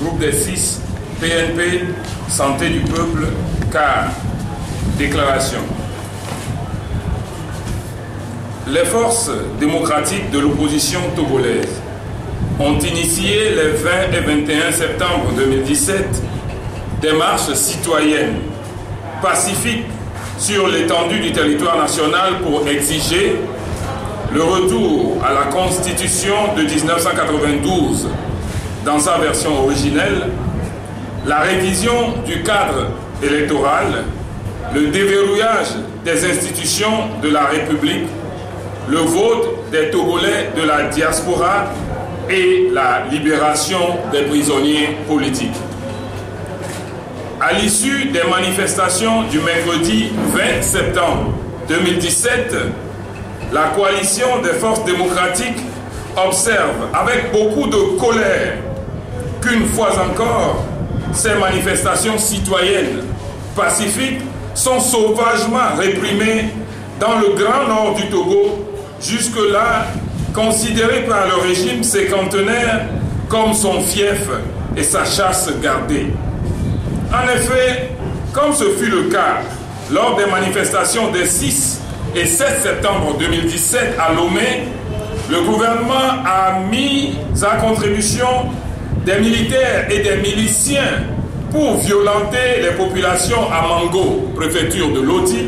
groupe des 6, PNP, Santé du Peuple, CAR. Déclaration. Les forces démocratiques de l'opposition togolaise ont initié les 20 et 21 septembre 2017 des marches citoyennes pacifiques sur l'étendue du territoire national pour exiger le retour à la Constitution de 1992 dans sa version originelle, la révision du cadre électoral, le déverrouillage des institutions de la République, le vote des Togolais de la diaspora et la libération des prisonniers politiques. À l'issue des manifestations du mercredi 20 septembre 2017, la coalition des forces démocratiques observe avec beaucoup de colère qu'une fois encore, ces manifestations citoyennes pacifiques sont sauvagement réprimées dans le grand nord du Togo, jusque-là considéré par le régime séquantenaire comme son fief et sa chasse gardée. En effet, comme ce fut le cas lors des manifestations des 6 et 7 septembre 2017 à Lomé, le gouvernement a mis à contribution des militaires et des miliciens pour violenter les populations à Mango, préfecture de Loti,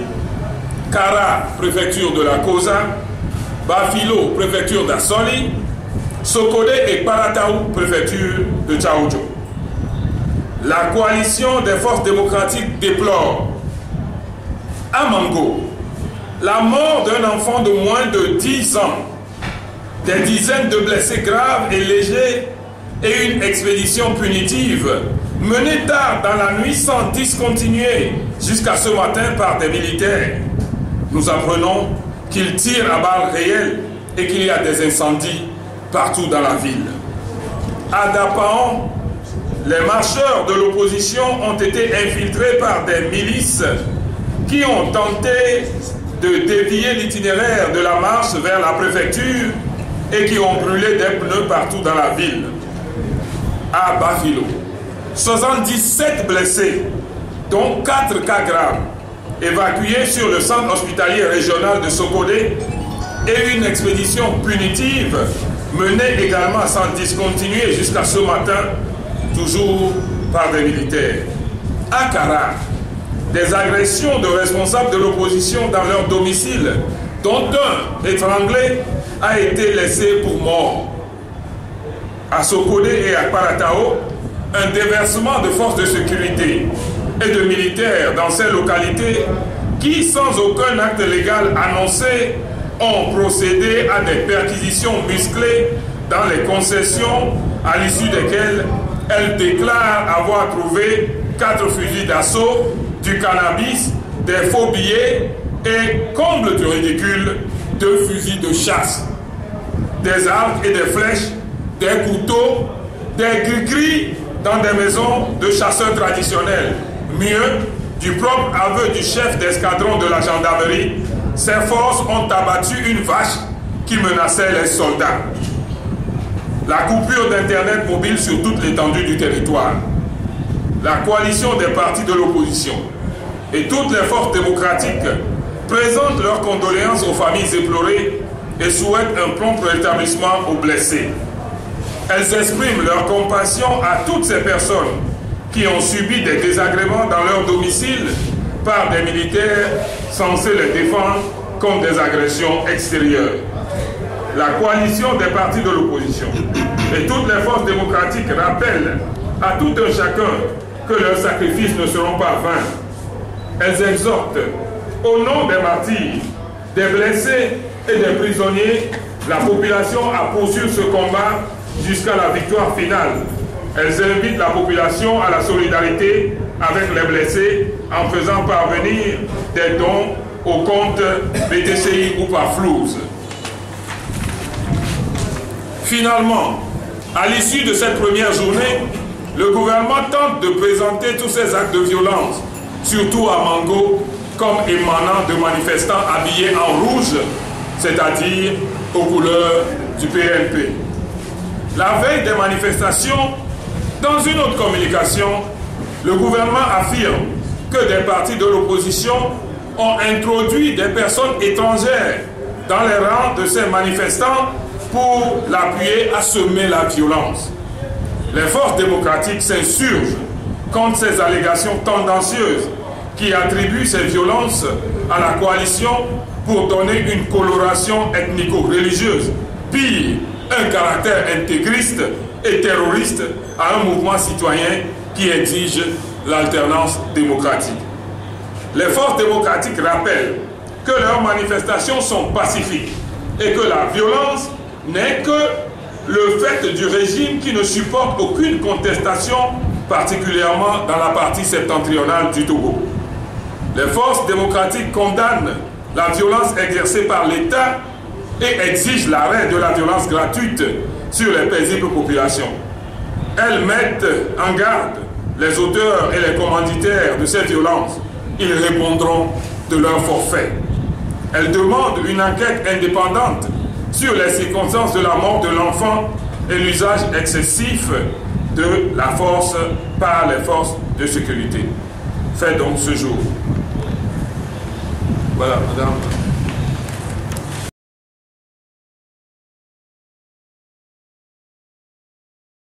Kara, préfecture de la Kosa, Bafilo, préfecture d'Assoli, Sokode et Parataou, préfecture de Tchaoudjo. La coalition des forces démocratiques déplore à Mango la mort d'un enfant de moins de 10 ans, des dizaines de blessés graves et légers et une expédition punitive menée tard dans la nuit sans discontinuer jusqu'à ce matin par des militaires. Nous apprenons qu'ils tirent à balles réelles et qu'il y a des incendies partout dans la ville. À Dapaon, les marcheurs de l'opposition ont été infiltrés par des milices qui ont tenté de dévier l'itinéraire de la marche vers la préfecture et qui ont brûlé des pneus partout dans la ville. À Bafilo, 77 blessés, dont 4 cas graves, évacués sur le centre hospitalier régional de Sokodé et une expédition punitive menée également sans discontinuer jusqu'à ce matin, toujours par des militaires. À Kara, des agressions de responsables de l'opposition dans leur domicile, dont un étranglé a été laissé pour mort. À Sokodé et à Paratao, un déversement de forces de sécurité et de militaires dans ces localités qui, sans aucun acte légal annoncé, ont procédé à des perquisitions musclées dans les concessions à l'issue desquelles elles déclarent avoir trouvé 4 fusils d'assaut, du cannabis, des faux billets et, comble du ridicule, 2 fusils de chasse, des arcs et des flèches, des couteaux, des gris-gris dans des maisons de chasseurs traditionnels. Mieux, du propre aveu du chef d'escadron de la gendarmerie, ces forces ont abattu une vache qui menaçait les soldats. La coupure d'Internet mobile sur toute l'étendue du territoire. La coalition des partis de l'opposition et toutes les forces démocratiques présentent leurs condoléances aux familles éplorées et souhaitent un prompt rétablissement aux blessés. Elles expriment leur compassion à toutes ces personnes qui ont subi des désagréments dans leur domicile par des militaires censés les défendre contre des agressions extérieures. La coalition des partis de l'opposition et toutes les forces démocratiques rappellent à tout un chacun que leurs sacrifices ne seront pas vains. Elles exhortent, au nom des martyrs, des blessés et des prisonniers, la population à poursuivre ce combat jusqu'à la victoire finale. Elles invitent la population à la solidarité avec les blessés en faisant parvenir des dons au compte BTCI ou par Flouze. Finalement, à l'issue de cette première journée, le gouvernement tente de présenter tous ces actes de violence, surtout à Mango, comme émanant de manifestants habillés en rouge, c'est-à-dire aux couleurs du PNP. La veille des manifestations, Dans une autre communication, le gouvernement affirme que des partis de l'opposition ont introduit des personnes étrangères dans les rangs de ces manifestants pour l'appuyer à semer la violence. Les forces démocratiques s'insurgent contre ces allégations tendancieuses qui attribuent ces violences à la coalition pour donner une coloration ethnico-religieuse, pire, un caractère intégriste et terroriste à un mouvement citoyen qui exige l'alternance démocratique. Les forces démocratiques rappellent que leurs manifestations sont pacifiques et que la violence n'est que le fait du régime qui ne supporte aucune contestation, particulièrement dans la partie septentrionale du Togo. Les forces démocratiques condamnent la violence exercée par l'État et exigent l'arrêt de la violence gratuite sur les paisibles populations. Elles mettent en garde les auteurs et les commanditaires de cette violence. Ils répondront de leur forfait. Elles demandent une enquête indépendante sur les circonstances de la mort de l'enfant et l'usage excessif de la force par les forces de sécurité. Fait donc ce jour. Voilà, madame.